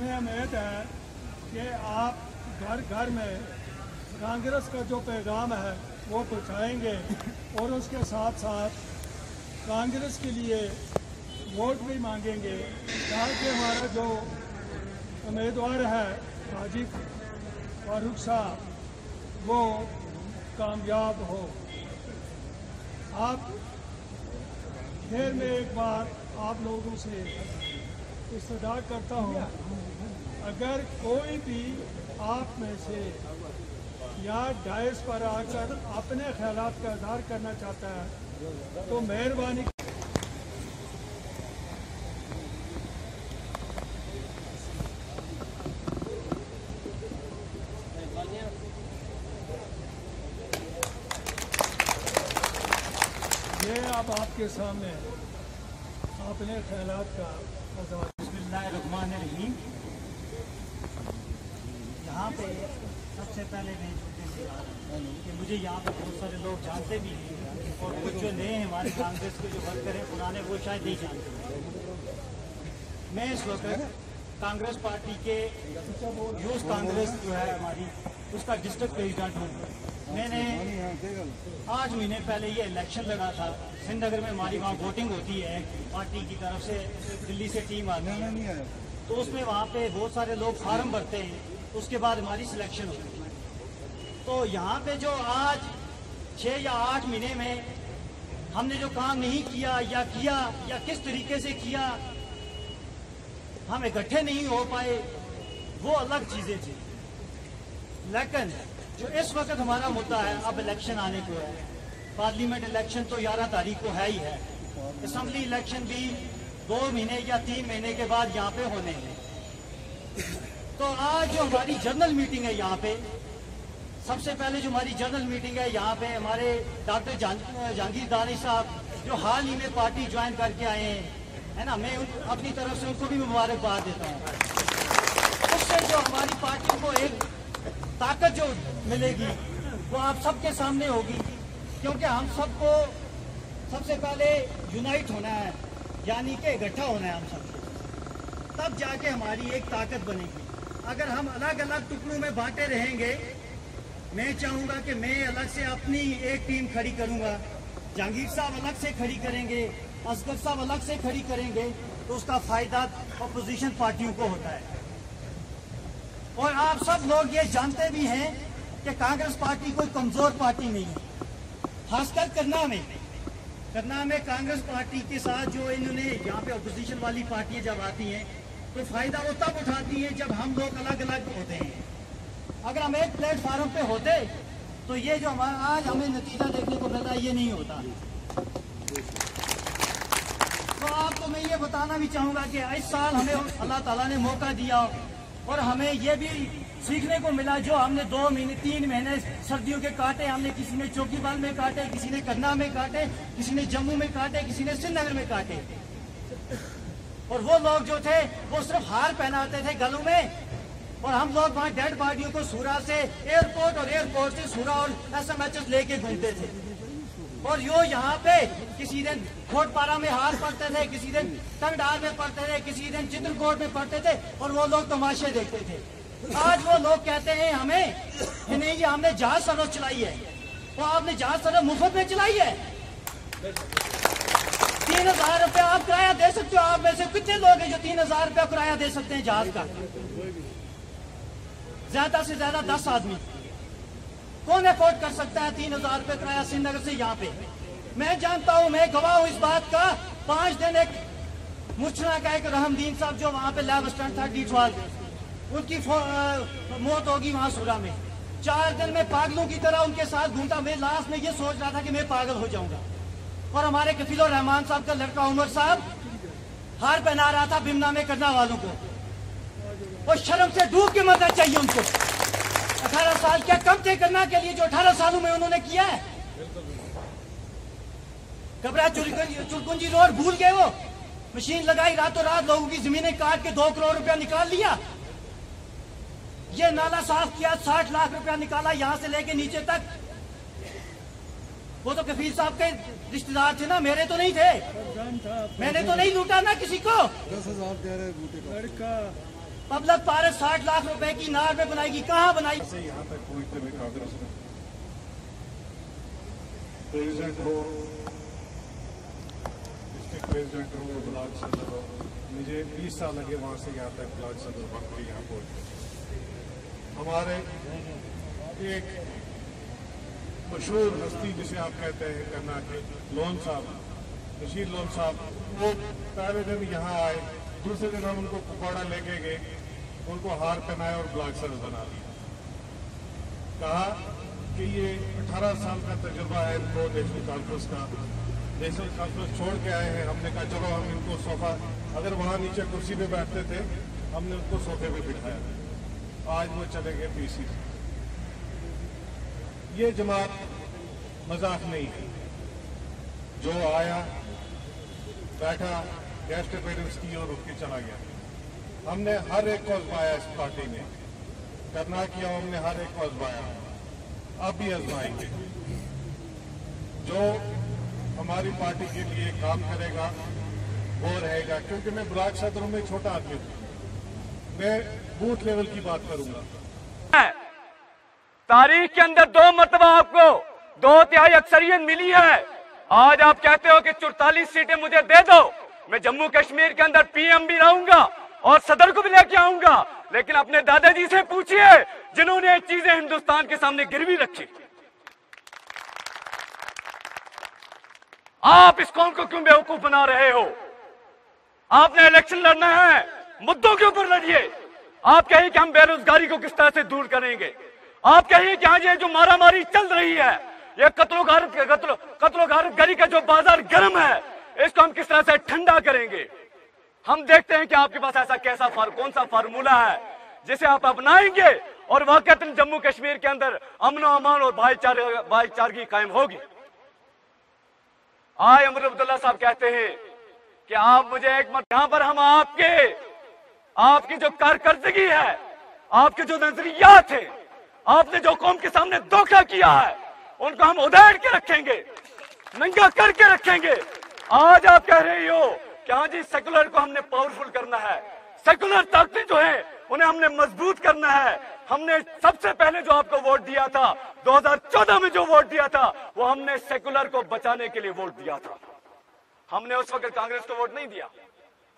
हमें उम्मीद है कि आप घर घर में कांग्रेस का जो पैगाम है वो पहुँचाएंगे और उसके साथ साथ कांग्रेस के लिए वोट भी मांगेंगे ताकि हमारा जो उम्मीदवार है हाजी फारूक साहब वो कामयाब हो। आप फिर मैं एक बार आप लोगों से इस्तदा करता हूँ, अगर कोई भी आप में से या डायस पर आकर अपने ख्यालात का इज़हार करना चाहता है तो मेहरबानी ये अब आपके सामने अपने ख्यालात का इज़हार। बिस्मिल्लाहिर्रहमानिर्रहीम। यहाँ पे सबसे पहले मैं कि मुझे यहाँ पे बहुत सारे लोग जानते भी हैं और कुछ जो नए हैं हमारे कांग्रेस के जो वर्कर हैं पुराने वो शायद नहीं जानते। मैं इस वक्त कांग्रेस पार्टी के यूथ कांग्रेस जो है हमारी उसका डिस्ट्रिक्ट प्रेसिडेंट हूँ। मैंने 8 महीने पहले ये इलेक्शन लड़ा था सिंध नगर में। हमारी वहाँ वोटिंग होती है पार्टी की तरफ से, दिल्ली से टीम आती है तो उसमें वहाँ पे बहुत सारे लोग फार्म भरते हैं, उसके बाद हमारी सिलेक्शन होती है। तो यहाँ पे जो आज 6 या 8 महीने में हमने जो काम नहीं किया या किस तरीके से किया, हम इकट्ठे नहीं हो पाए, वो अलग चीजें थी। लेकिन जो इस वक्त हमारा मुद्दा है, अब इलेक्शन आने को है, पार्लियामेंट इलेक्शन तो 11 तारीख को है ही है, असेंबली इलेक्शन भी 2 महीने या 3 महीने के बाद यहाँ पे होने हैं। तो आज जो हमारी जनरल मीटिंग है यहाँ पे, सबसे पहले जो हमारी जनरल मीटिंग है यहाँ पे हमारे डॉक्टर जहांगीर दानी साहब जो हाल ही में पार्टी ज्वाइन करके आए हैं, है ना, मैं अपनी तरफ से उनको भी मुबारकबाद देता हूँ। उससे जो हमारी पार्टी को एक ताकत जो मिलेगी वो आप सबके सामने होगी, क्योंकि हम सबको सबसे पहले यूनाइट होना है, यानी कि इकट्ठा होना है हम सबको, तब जाके हमारी एक ताकत बनेगी। अगर हम अलग अलग टुकड़ों में बांटे रहेंगे, मैं चाहूंगा कि मैं अलग से अपनी एक टीम खड़ी करूंगा, जहांगीर साहब अलग से खड़ी करेंगे, असगर साहब अलग से खड़ी करेंगे, तो उसका फायदा अपोजिशन पार्टियों को होता है। और आप सब लोग ये जानते भी हैं कि कांग्रेस पार्टी कोई कमजोर पार्टी नहीं है। खासकर करना में कांग्रेस पार्टी के साथ जो इन्होंने यहाँ पे अपोजिशन वाली पार्टियां जब आती हैं तो फायदा वो तब उठाती हैं जब हम लोग अलग अलग होते हैं। अगर हम एक प्लेटफार्म पे होते तो ये जो हमारा आज हमें नतीजा देखने को मिलता है ये नहीं होता। तो आपको मैं ये बताना भी चाहूंगा कि इस साल हमें अल्लाह ताला ने मौका दिया और हमें ये भी सीखने को मिला, जो हमने 2 महीने 3 महीने सर्दियों के काटे, हमने किसी ने चौकीबाल में काटे, किसी ने करना में काटे, किसी ने जम्मू में काटे, किसी ने सिंध नगर में काटे। और वो लोग जो थे वो सिर्फ हार पहनाते थे गलों में, और हम लोग वहाँ डेड बॉडियों को सूरा से एयरपोर्ट और एयरपोर्ट से सूरा और SMHS लेके घूमते थे। और यो यहाँ पे किसी दिन खोटपारा में हार पड़ते थे, किसी दिन टंगडार में पड़ते थे, किसी दिन चित्रकूट में पड़ते थे, और वो लोग तमाशे देखते थे। आज वो लोग कहते हैं हमें कि नहीं जी हमने जहाज सड़क चलाई है। तो आपने जहाज सड़क मुफ्त में चलाई है? 3000 रुपया आप किराया दे सकते हो? आप में से कितने लोग हैं जो 3000 रुपया किराया दे सकते हैं जहाज का? ज्यादा से ज्यादा 10 आदमी। कौन अफोर्ड कर सकता है 3000 रुपये किराया श्रीनगर से यहाँ पे? मैं जानता हूँ, मैं गवाह हूँ इस बात का। 5 दिन एक मुचना का एक रहमदीन साहब जो वहाँ पे लैब स्टैंड था डीठवाल, उनकी मौत होगी वहाँ सूरा में। 4 दिन में पागलों की तरह उनके साथ घूमता। मैं लास्ट में ये सोच रहा था कि मैं पागल हो जाऊंगा। और हमारे कफील रहमान साहब का लड़का उमर साहब हार पहना रहा था बिमना में करना वालों को, और शर्म से डूब के मरना चाहिए उनको। 18 साल क्या कम थे करना के लिए जो 18 सालों में उन्होंने किया है? कबरा चुरकुंजी रोड भूल गए, वो मशीन लगाई रातों रात, लोगों की जमीनें काट के 2 करोड़ रुपया निकाल लिया। ये नाला साफ किया, 60 लाख रुपया निकाला यहाँ से लेके नीचे तक। वो तो कफील साहब के रिश्तेदार थे ना, मेरे तो नहीं थे। मैंने तो नहीं लूटा ना किसी को। 10,000 दे रहे बूटे का लड़का पब्लिक पार्क 60 लाख रुपए की नार में बनाएगी, कहाँ बनाई? से यहाँ तक पहुँचते हुए कांग्रेस में प्रेसिडेंट हो, डिस्ट्रिक्ट प्रेसिडेंट हो, ब्लॉक सदर हो, मुझे 20 साल लगे वहाँ से यहाँ तक ब्लॉक सदर बन यहाँ पहुँचते। हमारे एक मशहूर हस्ती जिसे आप कहते हैं करना के लोन साहब, बशीर लोन साहब, वो पहले दिन यहाँ आए, दूसरे दिन हम उनको पकौड़ा लेके गए, उनको हार पहनाया और ब्लॉक सदर बना दिया। कहा कि ये 18 साल का तजुर्बा है इनको नेशनल कॉन्फ्रेंस का, नेशनल कॉन्फ्रेंस छोड़ के आए हैं। हमने कहा चलो हम इनको सोफा, अगर वहाँ नीचे कुर्सी पे बैठते थे हमने उनको सोफे पे बिठाया, आज वो चले गए पीसी। ये जमात मजाक नहीं है, जो आया बैठा गेस्ट अपेयरेंस की और उठ के चला गया। हमने हर एक को आजमाया इस पार्टी में, करना किया हमने हर एक को आजमाया, अब भी आजमाएंगे। जो हमारी पार्टी के लिए काम करेगा वो रहेगा, क्योंकि मैं ब्लॉक सदरों में छोटा आदमी हूँ, मैं बूथ लेवल की बात करूंगा। तारीख के अंदर 2 मरतबा आपको 2/3 अक्सरियत मिली है। आज आप कहते हो कि 44 सीटें मुझे दे दो, मैं जम्मू कश्मीर के अंदर पीएम भी रहूंगा और सदर को भी लेके आऊंगा। लेकिन अपने दादाजी से पूछिए जिन्होंने ये चीजें हिंदुस्तान के सामने गिरवी रखी। आप इस कौम को क्यों बेवकूफ बना रहे हो? आपने इलेक्शन लड़ना है, मुद्दों के ऊपर लड़िए। आप कहिए कि हम बेरोजगारी को किस तरह से दूर करेंगे। आप कहिए कि आज ये जो मारामारी चल रही है, ये कत्लो गारतगरी का जो बाजार गर्म है, इसको हम किस तरह से ठंडा करेंगे। हम देखते हैं कि आपके पास ऐसा कौन सा फार्मूला है जिसे आप अपनाएंगे और वाकई जम्मू कश्मीर के अंदर अमन अमान और भाईचारगी कायम होगी। आज अमर अब्दुल्ला साहब कहते हैं कि आप मुझे एक मत, यहां पर हम आपकी जो कारकर्दगी है, आपके जो नजरियात है, आपने जो कौम के सामने धोखा किया है, उनको हम उधेड़ के रखेंगे, नंगा करके रखेंगे। आज आप कह रही हो कि हाँ जी सेकुलर को हमने पावरफुल करना है, सेकुलर ताकतें जो है उन्हें हमने मजबूत करना है। हमने सबसे पहले जो आपको वोट दिया था 2014 में जो वोट दिया था वो हमने सेकुलर को बचाने के लिए वोट दिया था। हमने उस वक्त कांग्रेस को वोट नहीं दिया,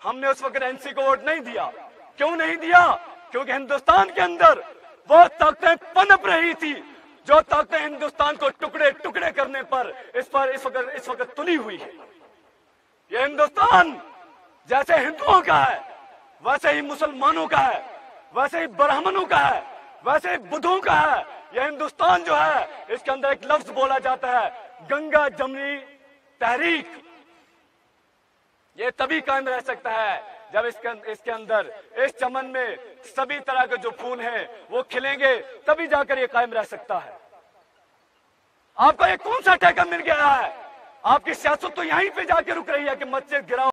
हमने उस वक्त एनसी को वोट नहीं दिया। क्यों नहीं दिया? क्योंकि हिंदुस्तान के अंदर वो ताकतें पनप रही थी, जो ताकतें हिंदुस्तान को टुकड़े टुकड़े करने पर इस वक्त तुली हुई है। ये हिंदुस्तान जैसे हिंदुओं का है, वैसे ही मुसलमानों का है, वैसे ही ब्राह्मणों का है, वैसे ही बुद्धों का है। यह हिंदुस्तान जो है, इसके अंदर एक लफ्ज बोला जाता है गंगा जमनी तहरीक। ये तभी कायम रह सकता है जब इसके अंदर इस चमन में सभी तरह के जो फूल हैं वो खिलेंगे, तभी जाकर ये कायम रह सकता है। आपको ये कौन सा ठेका मिल गया है? आपकी सियासत तो यहीं पे जाके रुक रही है कि मस्जिद गिराओ।